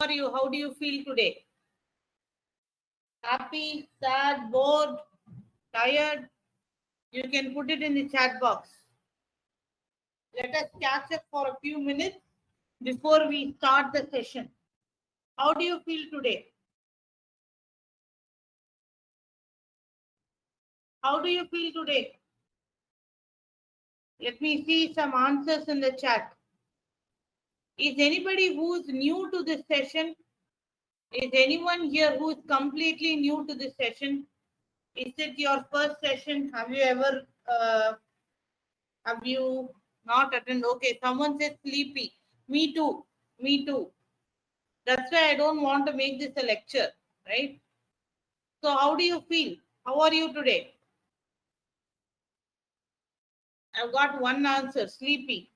are you? How do you feel today? Happy, sad, bored, tired? You can put it in the chat box. Let us catch up for a few minutes before we start the session. How do you feel today? How do you feel today? Let me see some answers in the chat. Is anybody who's new to this session? Is anyone here who is completely new to this session? Is it your first session? Have you ever, have you not attended? Okay, someone said sleepy. Me too. Me too. That's why I don't want to make this a lecture, right? So how do you feel? How are you today? I've got one answer, sleepy.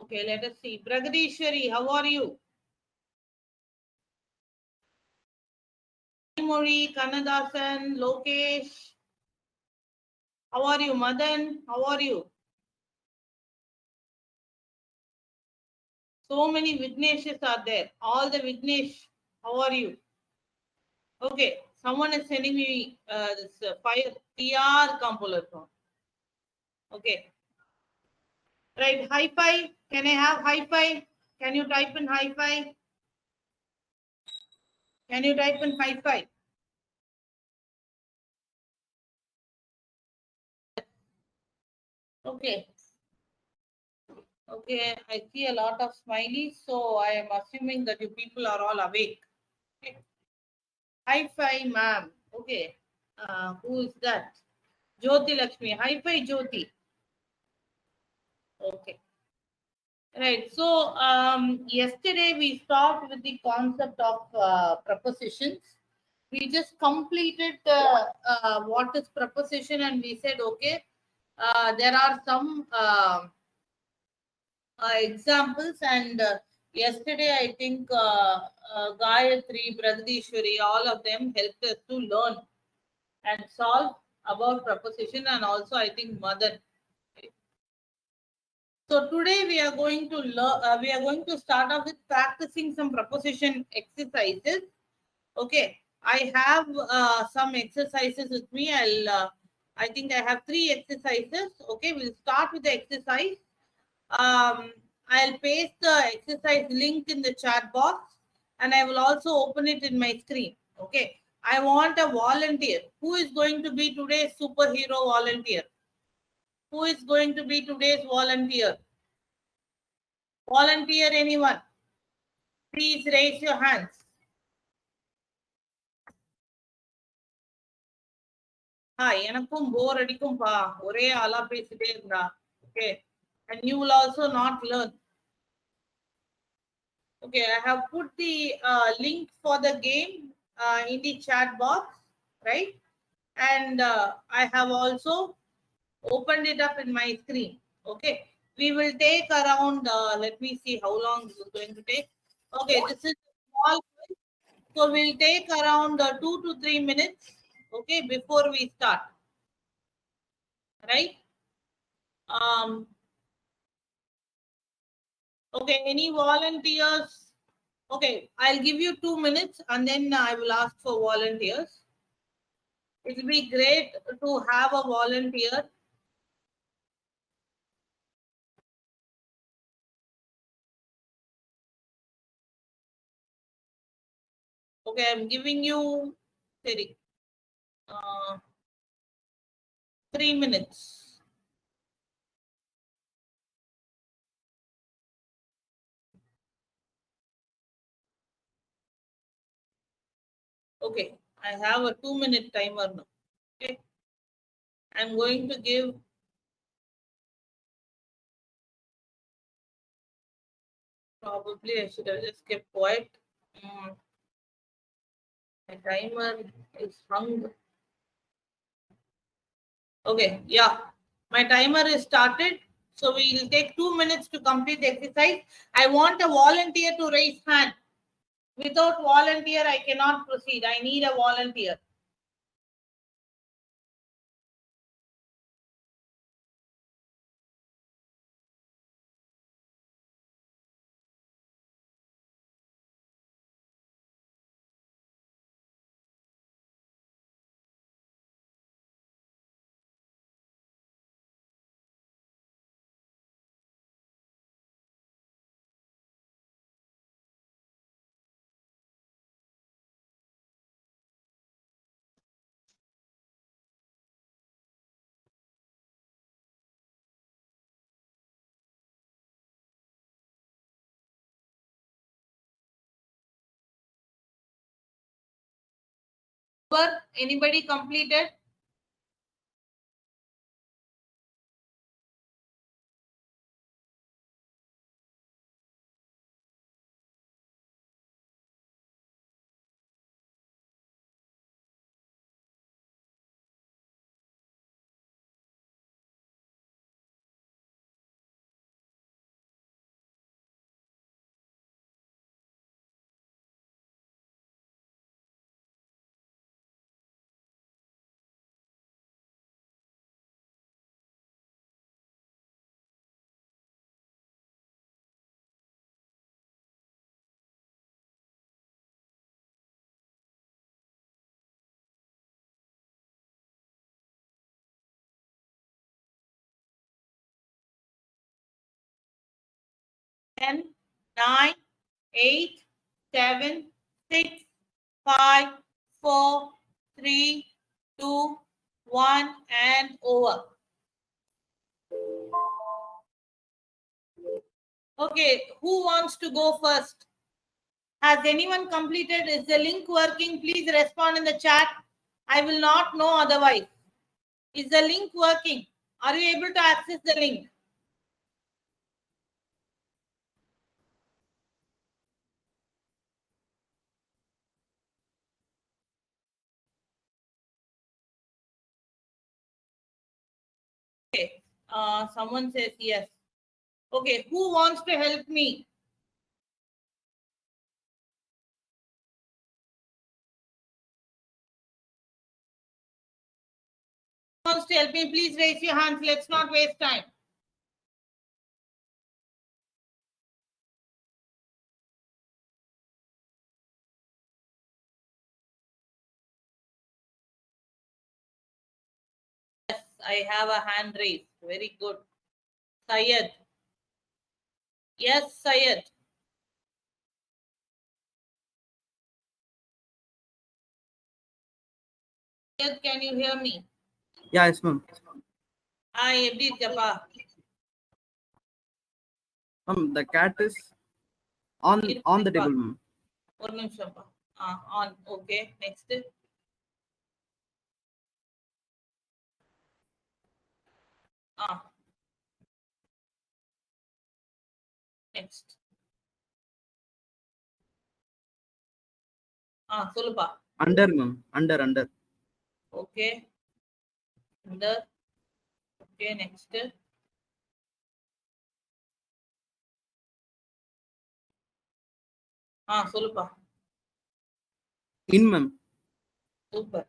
Okay, let us see. Pragadishwari, how are you? Mori, Kannadasan, Lokesh. How are you? Madan, how are you? So many Vigneshs are there. All the Vignesh, how are you? Okay, someone is sending me this fire TR Kampulatron. Okay. Right, high five. Can I have high five? Can you type in high five? Can you type in high five? Okay. Okay, I see a lot of smileys, so I am assuming that you people are all awake. Okay. High five, ma'am. Okay. Who is that? Jyoti Lakshmi. High five, Jyoti. Okay. Right. So yesterday we started with the concept of prepositions. We just completed what is preposition, and we said, okay, there are some examples. And yesterday, I think Gayatri, Pragadishwari, all of them helped us to learn and solve about preposition, and also I think Madan. So today we are going to learn. We are going to start off with practicing some preposition exercises. Okay, I have some exercises with me. I think I have 3 exercises. Okay, we'll start with the exercise. I'll paste the exercise link in the chat box, and I will also open it in my screen. Okay, I want a volunteer. Who is going to be today's superhero volunteer? Who is going to be today's volunteer? Volunteer anyone? Please raise your hands. எனக்கும் போர் அடிக்கும்பா ஒரே ஆளா பேசிட்டே இருந்தா. Okay, and you will also not learn. Okay, I have put the link for the game in the chat box, right? And I have also opened it up in my screen. Okay, we will take around let me see how long this is going to take. Okay, this is small quiz. So we'll take around 2 to 3 minutes, okay, before we start, right? Okay, any volunteers? Okay, I'll give you 2 minutes and then I will ask for volunteers. It will be great to have a volunteer. Okay, I'm giving you 3 minutes. Okay, I have a 2-minute timer now. Okay, I'm going to give probably I should have just kept quiet. My timer is hung. Okay, yeah, my timer is started. So we will take 2 minutes to complete the exercise. I want a volunteer to raise hand. Without volunteer, I cannot proceed. I need a volunteer. Anybody completed? Ten, 9, 8, 7, 6, 5, 4, 3, 2, 1, and over. Okay, who wants to go first? Has anyone completed? Is the link working? Please respond in the chat. I will not know otherwise. Is the link working? Are you able to access the link? Okay. Someone says yes. Okay, who wants to help me? Who wants to help me? Please raise your hands. Let's not waste time. Yes, I have a hand raised. Very good. Syed. Yes, Syed. Syed, can you hear me? Yes, ma'am. Hi, எப்படி இருக்கப்பா? Ma'am, the cat is on the table, ma'am. ஒரு நிமிஷம்ப்பா. On. Okay. Next. Next. சொல்லுப்பா. Under, ma'am. Under. Okay. Under. Okay, next. சொல்லுப்பா. In, ma'am. Super.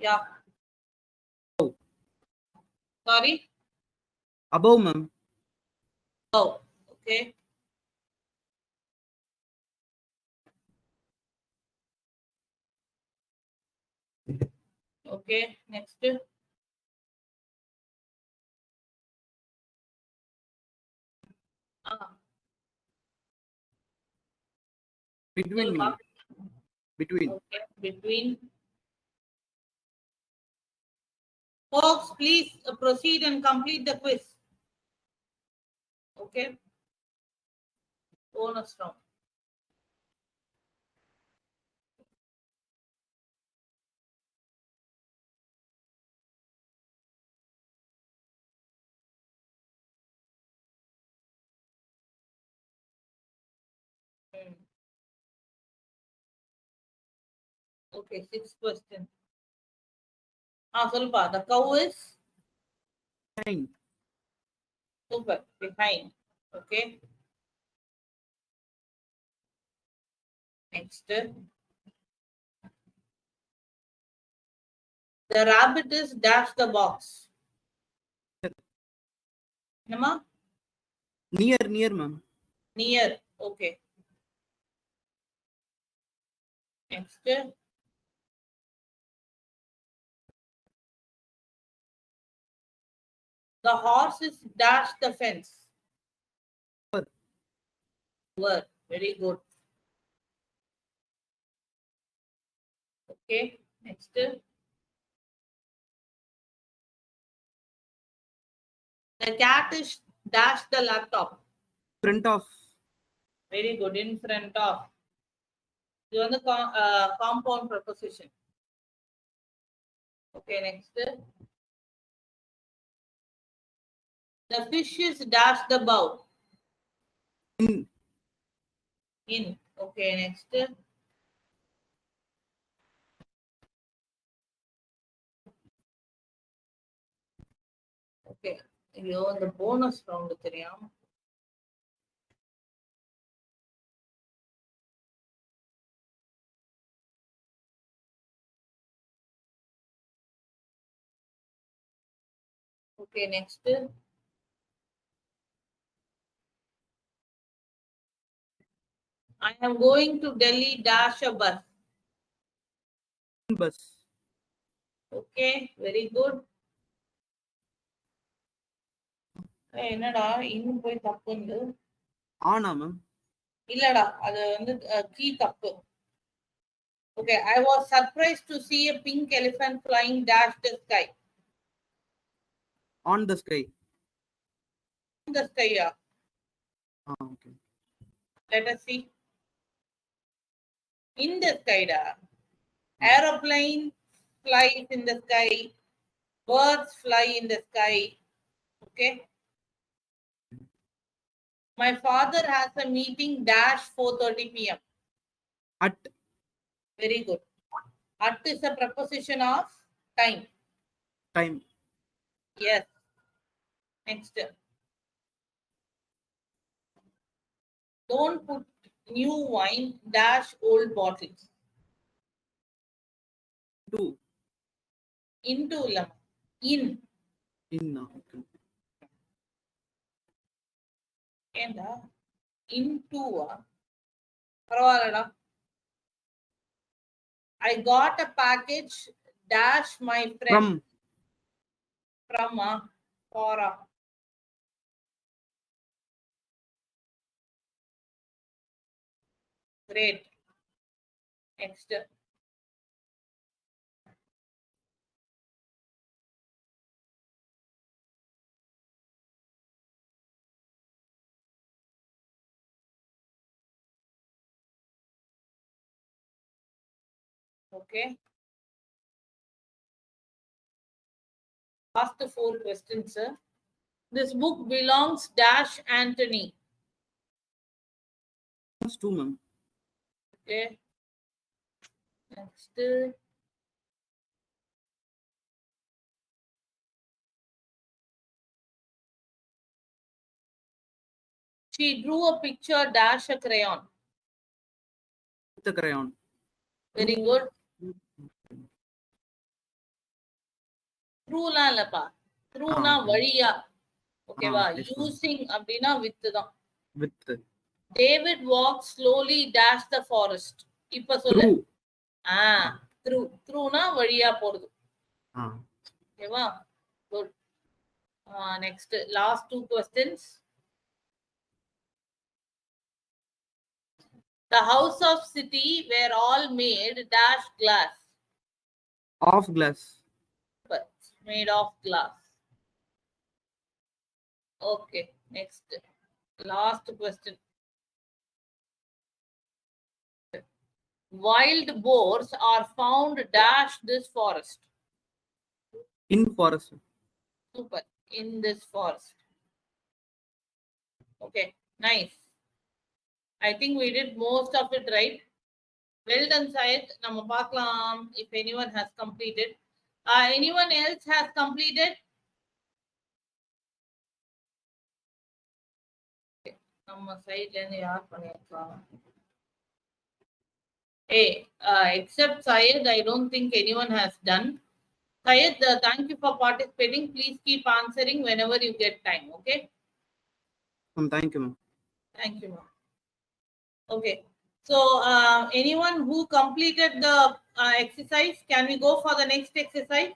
Yeah. Oh. Sorry? Above, ma'am. Oh, okay. Okay, next. Between, சொல்லுப்பா. ma'am. Between. Okay, between. Folks, please proceed and complete the quiz. Okay. Bonus round. Okay, 6th question. சொல்லுப்பா. The cow is? Behind. Super. Behind. Okay. Next. The rabbit is dash the box. Nama? Near, ma'am. Near. Okay. Next. The horse is dash the fence. Over. Very good. Okay. Next. The cat is dash the laptop. Front of. Very good. In front of. You want the compound preposition. Okay, next. The fish is dash the bow. In. In. Okay, next. Okay. ஐயோ இந்த bonus round தெரியும். Okay, next. I am going to Delhi dash a bus. Bus. Okay, very good. என்னடா இன்னும் போய் தப்புண்டு. ஆனா ma'am. இல்லடா அது வந்து கீ தப்பு. Okay, I was surprised to see a pink elephant flying dash the sky. On the sky. On the sky, yeah. Okay. Let us see. In the sky, da. Aeroplane flies in the sky. Birds fly in the sky. Okay. My father has a meeting dash 4:30 p.m. At. Very good. At is a preposition of time. Time. Yes. Next. Don't put new wine dash old bottles. Two. Into lam. In. In. Okay. ஏண்டா இன்டூவா பரவாயில்லடா. I got a package dash my friend. From for great. Next. Okay. Last 4 questions, sir. This book belongs dash Anthony. Two, ma'am. Okay. Next. She drew a picture dash a crayon. With a crayon. Very good. Through la lapa. Through na valiya. Okay va. Using abdina with da. With. David walked slowly dash the forest. இப்ப சொல்லு. Through. Through na valiya போறது. Okay va. Good. Next. Last 2 questions. The house of city were all made dash glass. Of glass. But made of glass. Okay, next. Last question. Wild boars are found dash this forest. In forest. Super. In this forest. Okay, nice. I think we did most of it right. Well done, Syed. Nama paakalam if anyone has completed. Anyone else has completed? Nama side la yaar pannirukanga. Hey, except Syed, I don't think anyone has done. Syed, thank you for participating. Please keep answering whenever you get time. Okay. Thank you, ma'am. Thank you, ma'am. Okay. So, anyone who completed the exercise, can we go for the next exercise?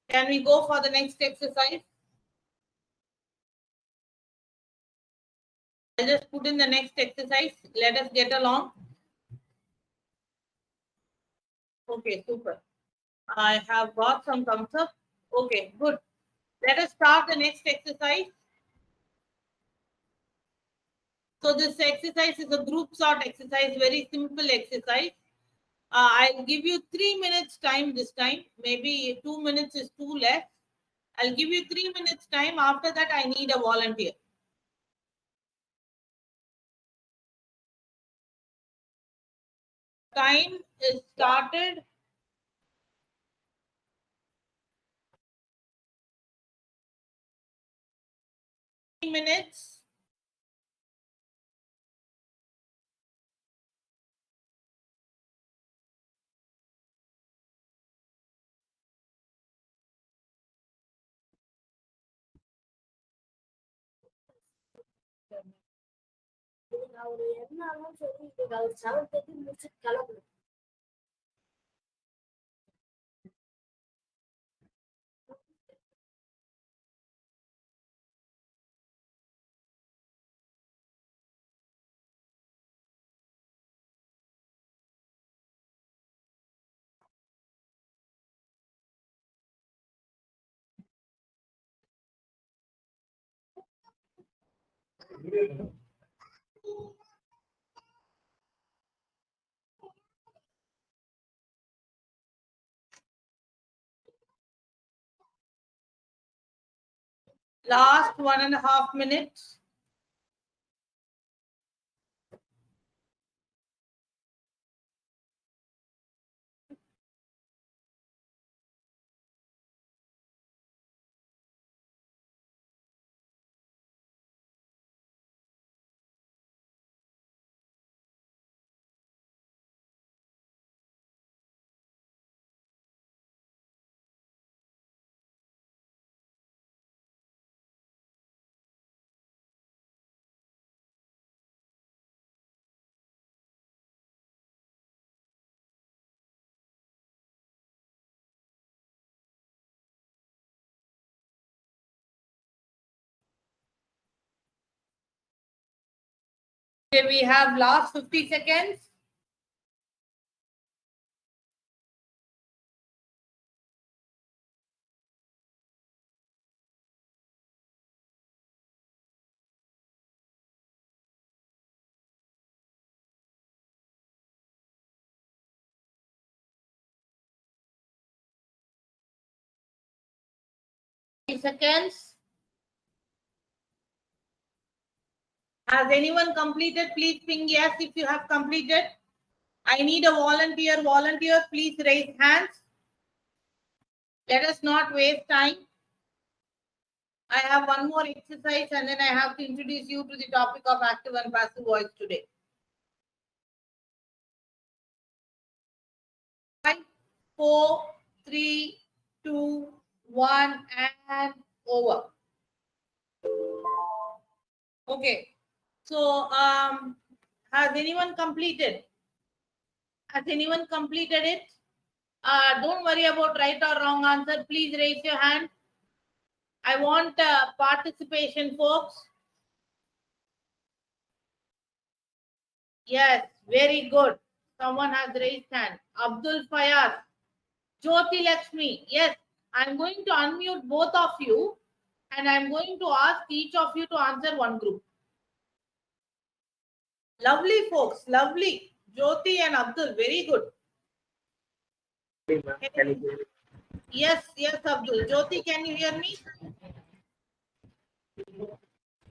Can we go for the next exercise? I'll just put in the next exercise. Let us get along. Okay, super. I have got some thumbs up. Okay, good. Let us start the next exercise. So this exercise is a group sort exercise, very simple exercise. I'll give you 3 minutes time this time. Maybe 2 minutes is too less. I'll give you 3 minutes time. After that, I need a volunteer. Time is started. Minutes. Last 1.5 minutes. Okay, we have last 50 seconds. Seconds. Has anyone completed? Please ping yes if you have completed. I need a volunteer. Volunteers, please raise hands. Let us not waste time. I have one more exercise and then I have to introduce you to the topic of active and passive voice today. 5, 4, 3, 2, 1 and over. Okay. So has anyone completed? Has anyone completed it? Don't worry about right or wrong answer. Please raise your hand. I want participation, folks. Yes, very good. Someone has raised hand. Abdul Fayaz. Jyoti Lakshmi. Yes, I'm going to unmute both of you and I'm going to ask each of you to answer one group. Lovely, folks. Lovely. Jyoti and Abdul. Very good. Can you hear me? Yes, Abdul. Jyoti, can you hear me?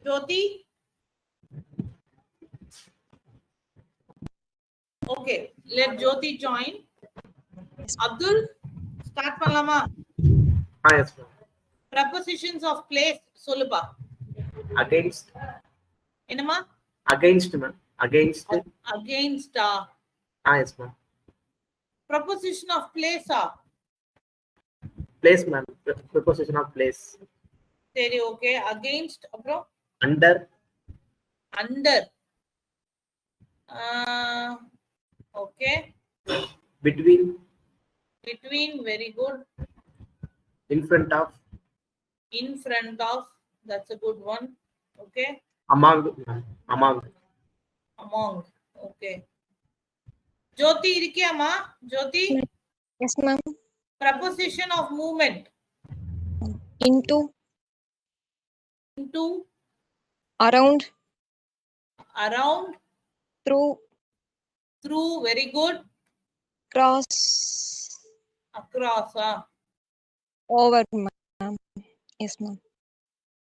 Jyoti? Okay, let Jyoti join. Abdul, start panlama. Yes, ma'am. Prepositions of place, soluba. Against. Enama? Against, ma'am. Against. Against. Yes, ma'am. Preposition of place. Place, ma'am. Preposition of place. Okay. Against, bro? Under. Under. Okay. Between. Between, very good. In front of. In front of, that's a good one. Okay. Among, ma'am. Among. Among. Okay. Jyoti, irikiyama? Jyoti? Yes, ma'am. Preposition of movement. Into. Into, around, around, through, through, very good. cross, Across, over, ma'am. Yes, ma'am.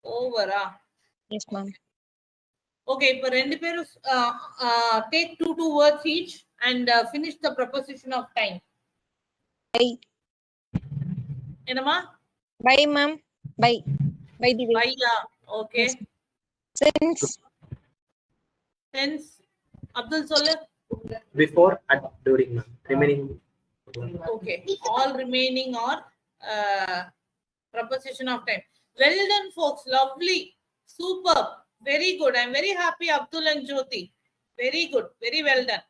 over. Yes, ma'am. Okay, இப்போ ரெண்டு பேரும் take two words each and finish the preposition of time. By, என்னம்மா? by, ma'am. By the way. By, okay. Yes. Since, Since, Abdul சொல்லு. Before and during, ma'am. Remaining. Okay, all remaining are preposition of time. Well done, folks. Lovely, superb, very good. I'm very happy, Abdul and Jyoti. Very good, very well done.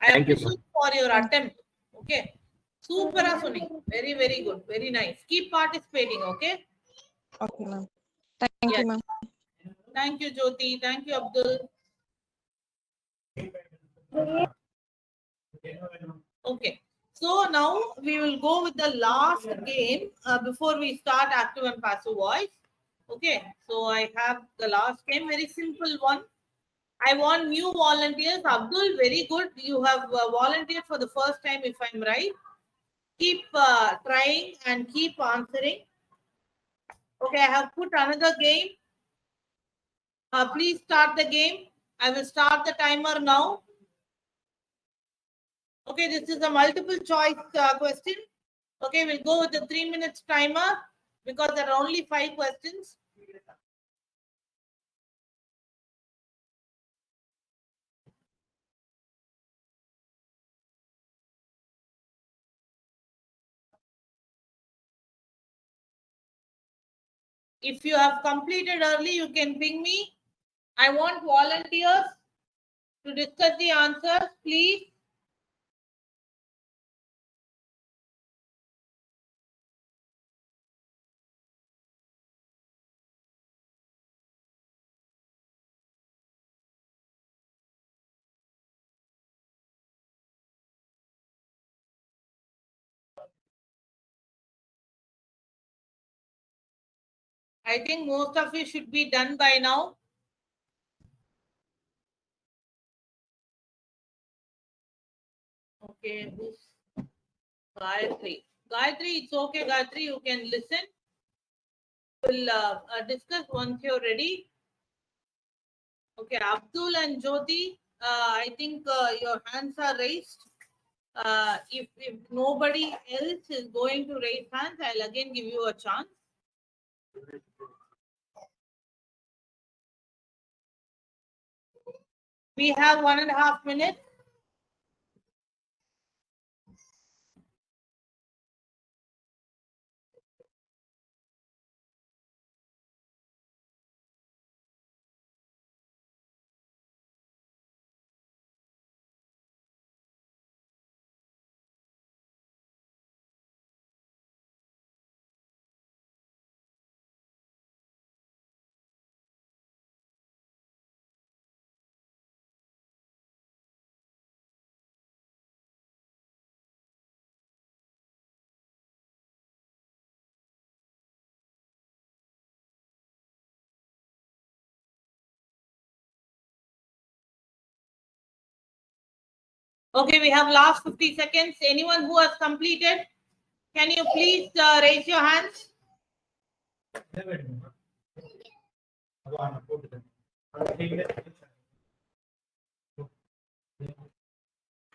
I Thank you, appreciate for your attempt. Okay, super, Asuni. Very, very good, very nice. Keep participating. Okay. okay, ma'am. Thank Yes. you, ma'am. Thank you, Jyoti. Thank you, Abdul. Okay, so now we will go with the last game before we start active and passive voice. Okay, so I have the last game, very simple one. I want new volunteers. Abdul, very good. You have volunteered for the first time, if I'm right. Keep trying and keep answering. Okay, I have put another game. Please start the game. I will start the timer now. Okay, this is a multiple choice question. Okay, we'll go with the 3 minutes timer because there are only 5 questions. If you have completed early, you can ping me. I want volunteers to discuss the answers, please. I think most of it should be done by now. Okay, who's Gayatri? Gayatri, it's okay, Gayatri, you can listen. We'll discuss once you're ready. Okay, Abdul and Jyoti, I think your hands are raised. If nobody else is going to raise hands, I'll again give you a chance. We have 1.5 minutes. Okay, we have last 50 seconds. Anyone who has completed, can you please raise your hands?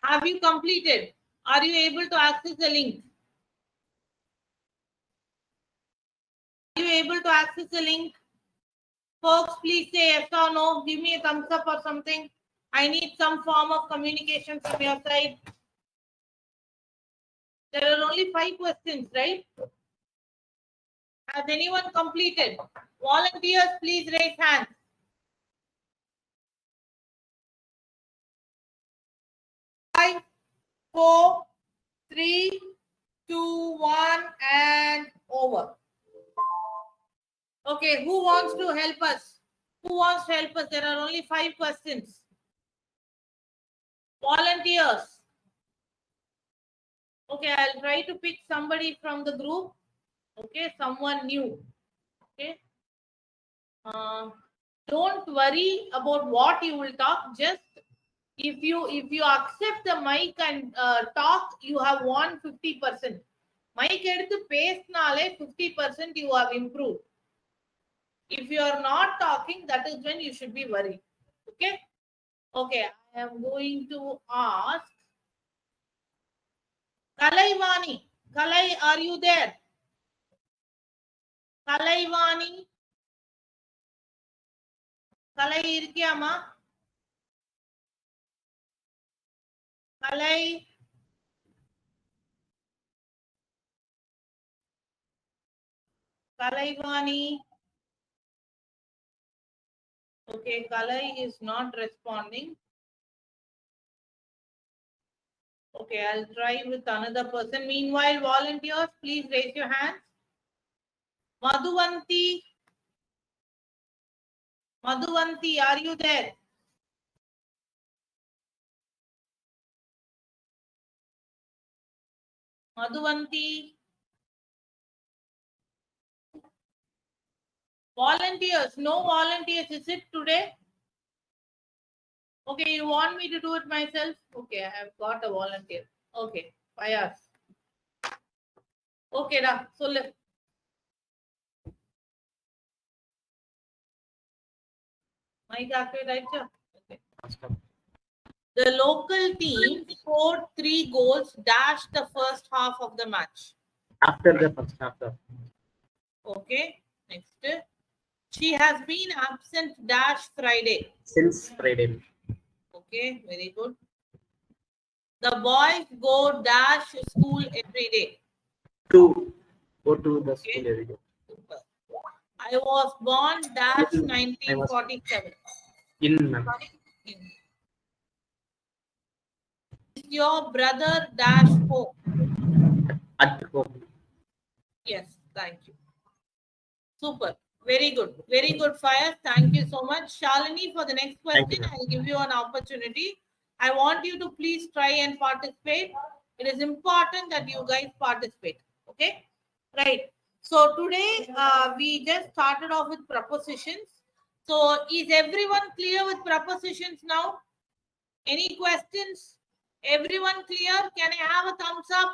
Have you completed? Are you able to access the link? Are you able to access the link? Folks, please say yes or no. Give me a thumbs up or something. I need some form of communication from your side. There are only 5 questions, right? Has anyone completed? Volunteers, please raise hands. 5, 4, 3, 2, 1, and over. Okay, who wants to help us? Who wants to help us? There are only 5 questions. Volunteers. Okay, I'll try to pick somebody from the group. Okay, someone new. Okay. Don't worry about what you will talk. Just if you accept the mic and talk, you have won 50%. Mic எடுத்து பேசினாலே 50% you have improved. If you are not talking, that is when you should be worried. Okay. Okay. I am going to ask Kalaivani. Kalai, are you there? Kalaivani. Kalai irkiyama? Kalai. Kalaivani. Okay, Kalai is not responding. Okay, I'll try with another person. Meanwhile, volunteers, please raise your hands. Madhuvanti. Madhuvanti, are you there? Madhuvanti. Volunteers, no volunteers, is it today? Okay, you want me to do it myself? Okay, I have got a volunteer. Okay, Fayaz. Okay, da. So mic activate, right? Okay. The local team scored 3 goals, dashed the first half of the match. After the first half. Okay, next. She has been absent dash Friday. Since Friday. Okay, very good. The boys go dash school every day. To go to the Okay. school every day. Super. I was born dash In- 1947. In ma'am. Is your brother dash home? At home. Yes, thank you. Super. Very good. Very good, Fire. Thank you so much. Shalini, for the next question, ma'am. I'll give you an opportunity. I want you to please try and participate. It is important that you guys participate. Okay? Right. So today, we just started off with prepositions. So is everyone clear with prepositions now? Any questions? Everyone clear? Can I have a thumbs up?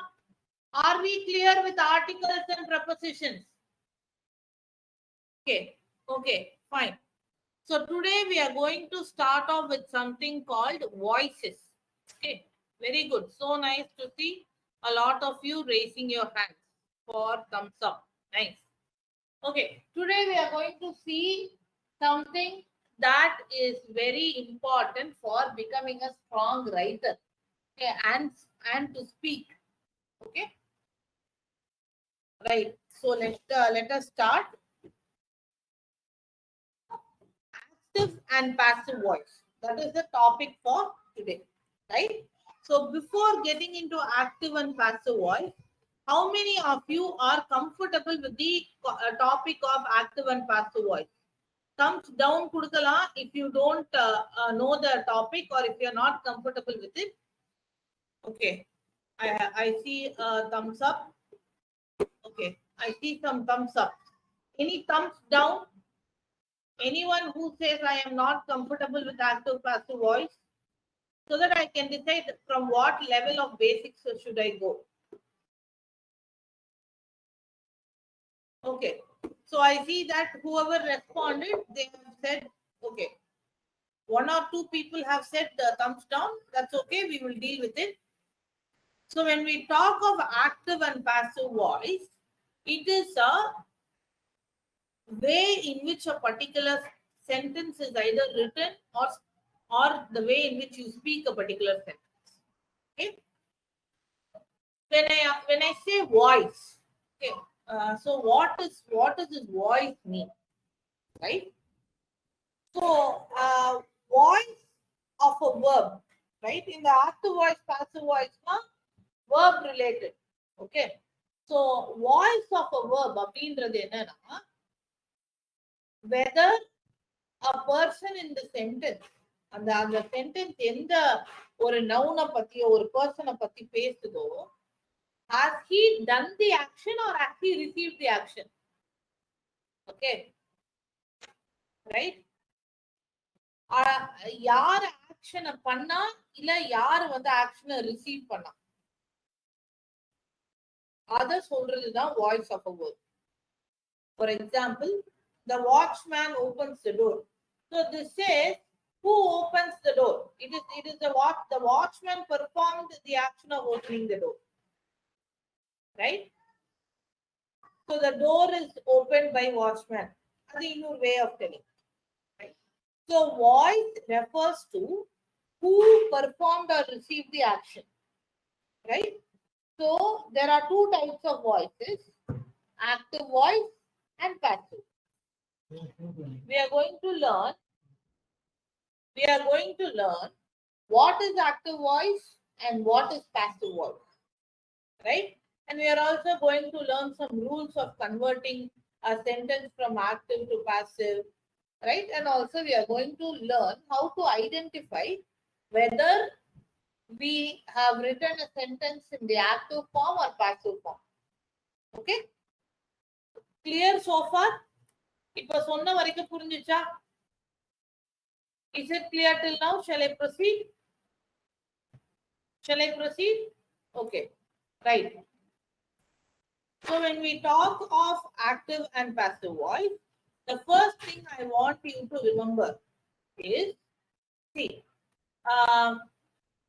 Are we clear with articles and prepositions? Okay, okay, fine. So today we are going to start off with something called voices. Okay, very good. So nice to see a lot of you raising your hands for thumbs up. Nice. Okay, today we are going to see something that is very important for becoming a strong writer. Okay, and to speak. Okay, right. So let us start. Active and passive voice. That is the topic for today, right? So before getting into active and passive voice, how many of you are comfortable with the topic of active and passive voice? Thumbs down kudukala if you don't know the topic or if you're not comfortable with it. Okay, I see thumbs up. Okay, I see some thumbs up. Any thumbs down? Anyone who says I am not comfortable with active passive voice, so that I can decide from what level of basics should I go. Okay, so I see that whoever responded, they have said, okay, 1 or 2 people have said thumbs down. That's okay, we will deal with it. So when we talk of active and passive voice, it is a way in which a particular sentence is either written or the way in which you speak a particular sentence. Okay. When I say voice, okay. So what does this voice mean, right? So voice of a verb, right? In the active voice, passive voice, verb related. Okay. So voice of a verb, whether a person in the sentence, அந்த sentence எந்த ஒரு noun பத்தியோ ஒரு person பத்தி பேசுதோ, has he done the action or has he received the action? Okay. Right? யார் ஆக்ஷனை பண்ணா இல்ல யார் வந்து ஆக்ஷனை ரிசீவ் பண்ணா அத சொல்றதுதான் voice of a word. For example, the watchman opens the door. So this says who opens the door. It is the watchman performed the action of opening the door, right? So the door is opened by watchman. That's another way of telling, right? So voice refers to who performed or received the action, right? So there are two types of voices: active voice and passive. We are going to learn what is active voice and what is passive voice, right? And we are also going to learn some rules of converting a sentence from active to passive, right? And also we are going to learn how to identify whether we have written a sentence in the active form or passive form. Okay? Clear so far? இப்ப சொன்ன வரைக்கும் புரிஞ்சுச்சா? Is it clear till now? Shall I proceed? Okay, right. So when we talk of active and passive voice, the first thing I want you to remember is, see,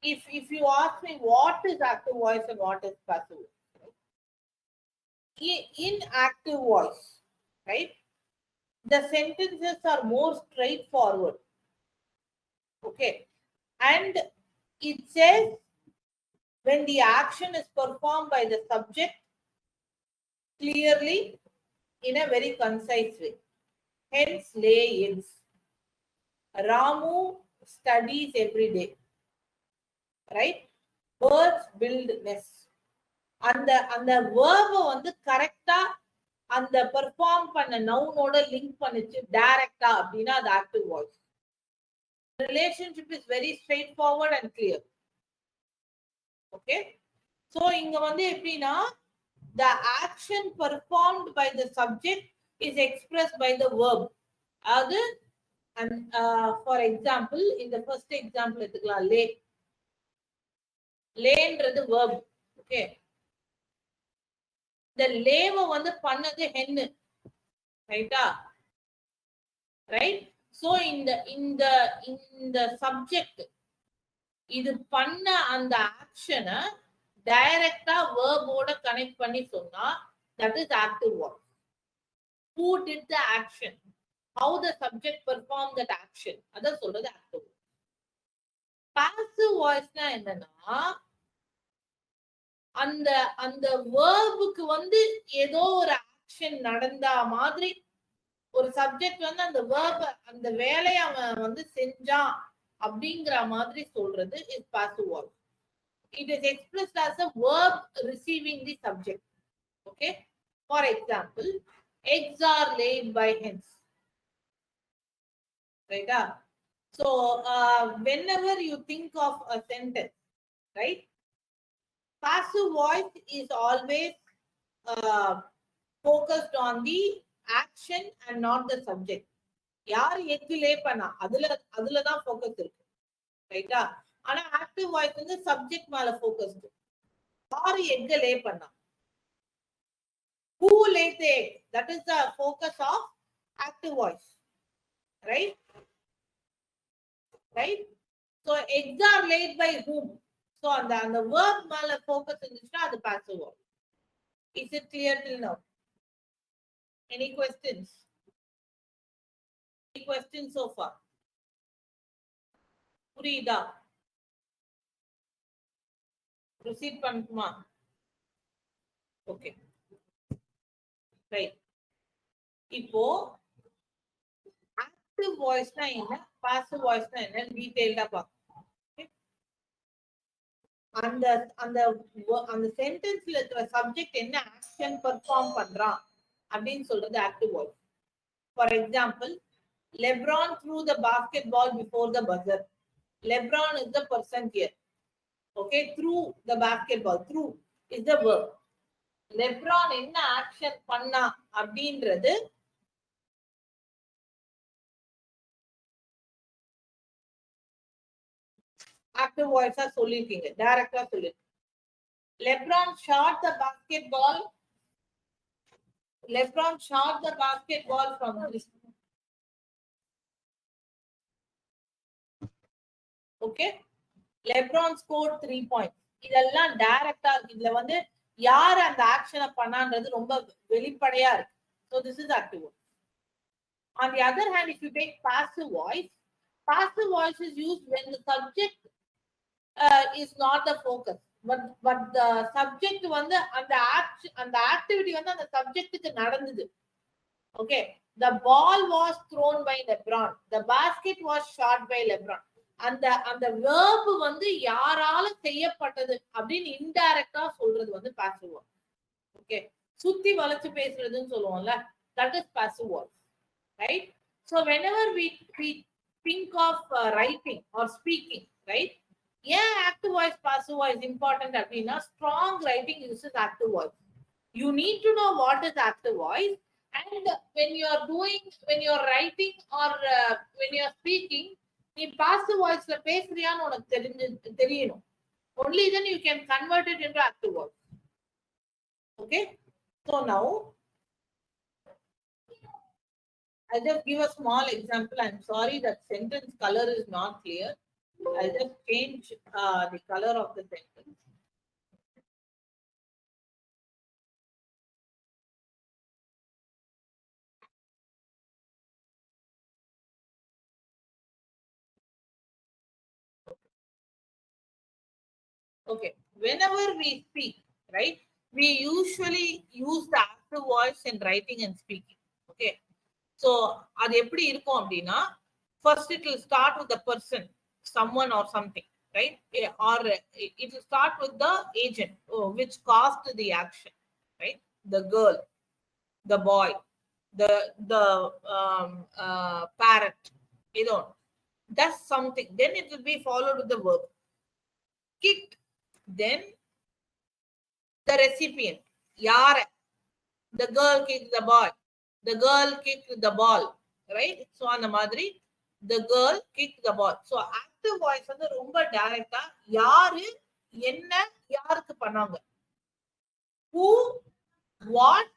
if you ask me what is active voice and what is passive voice, in active voice, right, the sentences are more straightforward. Okay, and it says when the action is performed by the subject clearly in a very concise way. Hence lay eggs. Ramu studies every day, right? Birds build nests. அந்த verb வந்து கரெக்டா அந்த perform பண்ண நவுனோட link பண்ணிச்சு டைரக்டா அப்படின்னா அது active voice. Relationship is very straight forward and clear. Okay, so இங்க வந்து எப்படின்னா the action performed by the subject is expressed by the verb. அது and for example, in the first example எடுத்துக்கலாம், lay. லேன்றது verb. ஓகே, இந்த லேவை வந்து பண்ணது hen, ரைட்டா? Right. So இந்த இந்த இந்த சப்ஜெக்ட் இது பண்ண அந்த ஆக்ஷனை டைரக்டா வேர்போட கனெக்ட் பண்ணி சொன்னா that is active voice. Who did the action? How the subject performed that action? அத சொல்றது active voice. Passive voiceனா என்னன்னா அந்த அந்த வேர்புக்கு வந்து ஏதோ ஒரு ஆக்ஷன் நடந்தா மாதிரி ஒரு சப்ஜெக்ட் வந்து அந்த வேர்ப அந்த வேலையை அவன் வந்து செஞ்சான் அப்படிங்கிற மாதிரி சொல்றது is passive voice. It is expressed as a verb receiving the subject. Okay, for example, eggs are laid by hens, right? So whenever you think of a sentence, right, passive voice is always focused on the action and not the subject. யார் egg லே பண்ணா அதுலதான் focus இருக்கு, ரைட்டா? ஆனா active voice வந்து subject மேல focused. யார் egg லே பண்ணா, who laid the egg, that is the focus of active voice, right? So eggs are laid by whom? So அந்த verb மேல ஃபோக்கஸ் இருந்துச்சுன்னா அது passive voice. Is it clear till now? Any questions? Any questions so far? புரியுதா? proceed பண்ணுமா? Okay, right. இப்போ active வாய்ஸ்னா என்ன, passive வாய்ஸ்னா என்ன டீடைலா பார்க்கலாம். அந்த அந்த அந்த சென்டென்ஸ்ல இருக்கிற சப்ஜெக்ட் என்ன ஆக்ஷன் பெர்ஃபார்ம் பண்றான் அப்படின்னு சொல்றது active voice. For example, LeBron threw the basketball before the buzzer. LeBron is the person here. Okay, threw the basketball. Threw is the verb. LeBron என்ன ஆக்ஷன் பண்ணா அப்படின்றது active voice சொல்லிருக்கீங்க, டைரக்டா சொல்லிருக்கீங்க. LeBron shot the basketball. LeBron shot the basketball from this. Okay. LeBron scored 3 points. இதெல்லாம் டைரக்டா இதுல வந்து யார் அந்த ஆக்ஷனை பண்ணான்றது ரொம்ப வெளிப்படையா இருக்கு. So this is active voice. On the other hand, if you take passive voice is used when the subject is not the focus, but the subject வந்து அந்த activity வந்து அந்த சப்ஜெக்ட்டுக்கு நடந்தது. Okay, the ball was thrown by LeBron, the basket was shot by LeBron. அந்த verb வந்து யாரால செய்யப்பட்டது அப்படின்னு இன்டைரக்டா சொல்றது வந்து passive voice. Okay, சுத்தி வளைச்சு பேசுறதுன்னு சொல்லுவோம்ல, that is passive voice, right? So whenever we think of writing or speaking, right? Yeah, active voice, passive voice important அப்படின்னா strong writing uses active voice. You need to know what is active voice, and when you are writing or when you are speaking, நீ passive voiceல பேசுறியான்னு உனக்கு தெரியணும். Only then you can convert it into active voice. Okay, so now I'll just give a small example. I'm sorry that sentence color is not clear. I'll just change the color of the sentence. Okay, whenever we speak, right, we usually use the active voice in writing and speaking. Okay, so அது எப்படி இருக்கும் அப்படின்னா, first it will start with the person, someone or something, right? Or it will start with the agent which caused the action, right? The girl, the boy, the parent, you know, that's something. Then it will be followed with the verb. Kicked, then the recipient, yara, the girl kicked the boy, the girl kicked the ball, right? So on the madri, the girl kicked the ball. So active voice வந்து ரொம்ப டைரக்டா யாரு என்ன யாருக்கு பண்ணாங்க, who, what.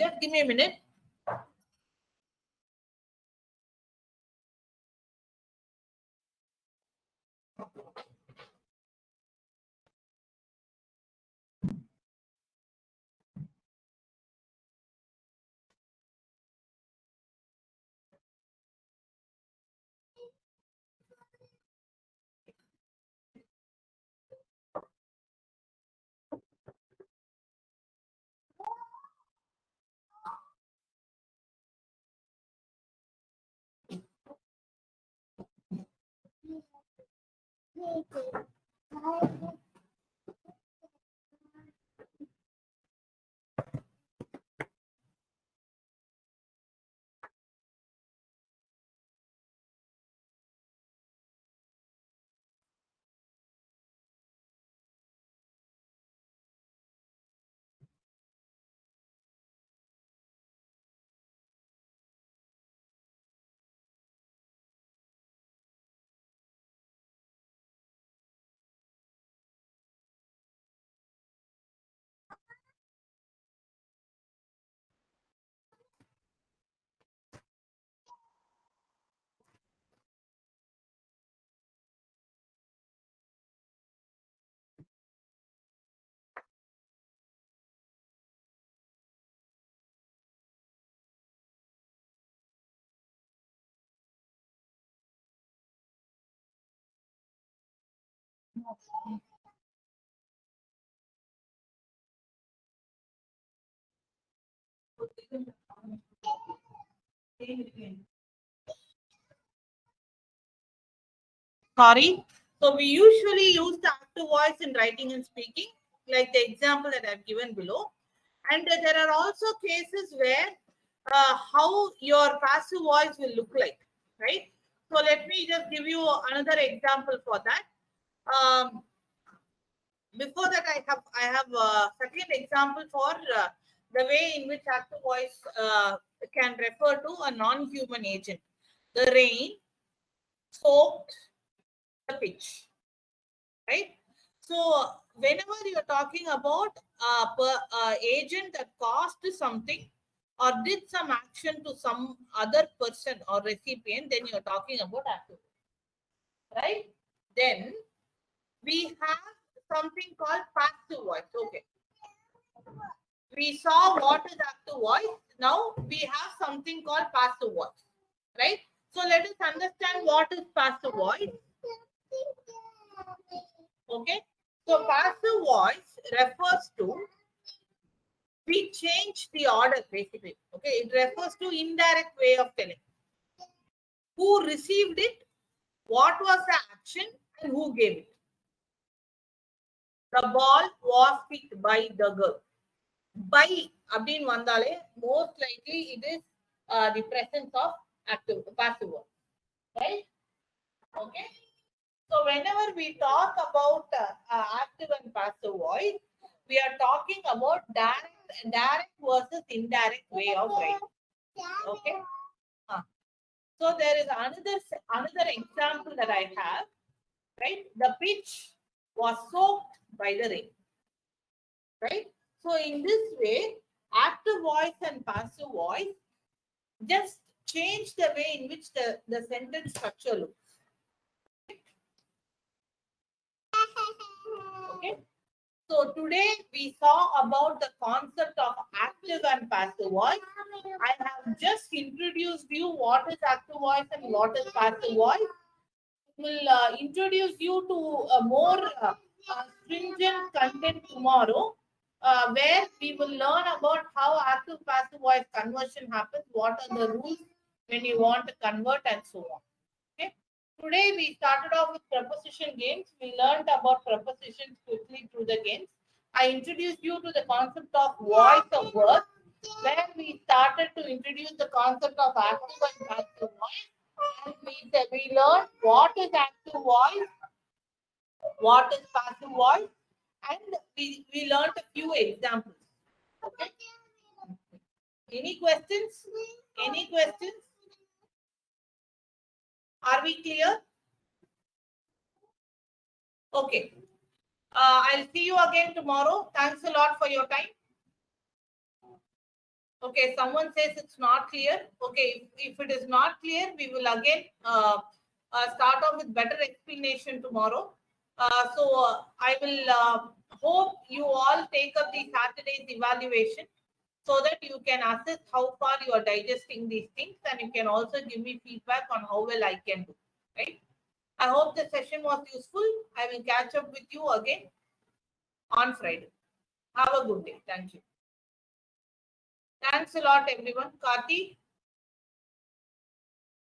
Just give me a minute. Sorry. So we usually use the active voice in writing and speaking, like the example that I've given below. And there are also cases where how your passive voice will look like, right? So let me just give you another example for that. Before that, I have a second example for the way in which active voice can refer to a non-human agent. The rain soaked pitch, right? So whenever you are talking about agent that caused something or did some action to some other person or recipient, then you are talking about active, right? Then we have something called passive voice. Okay. We saw what is active voice. Now we have something called passive voice, right? So let us understand what is passive voice. Okay. So passive voice refers to, we change the order basically. Okay. It refers to indirect way of telling. Who received it, what was the action, and who gave it. The ball was picked by the girl. By abdin vandale, most likely it is the presence of active passive voice, right? Okay. So whenever we talk about active and passive voice, we are talking about direct versus indirect way of writing. Okay. So there is another example that I have, right? The pitch was soaked by the rain, right? So in this way, active voice and passive voice just change the way in which the sentence structure looks. Okay. So today we saw about the concept of active and passive voice. I have just introduced you what is active voice and what is passive voice. Will introduce you to a more stringent content tomorrow, where we will learn about how active passive voice conversion happens, what are the rules when you want to convert, and so on. Okay. Today we started off with preposition games. We learned about prepositions quickly through the games. I introduced you to the concept of voice of words, where we started to introduce the concept of active and passive voice. And we learned what is active voice, what is passive voice, and we learned a few examples. Okay. Any questions? Any questions? Are we clear? Okay. I'll see you again tomorrow. Thanks a lot for your time. Okay, someone says it's not clear. Okay, if it is not clear, we will again start off with better explanation tomorrow. I will hope you all take up the Saturday's evaluation so that you can assess how far you are digesting these things, and you can also give me feedback on how well I can do. Right? I hope the session was useful. I will catch up with you again on Friday. Have a good day. Thank you. Thanks a lot, everyone. Karthi?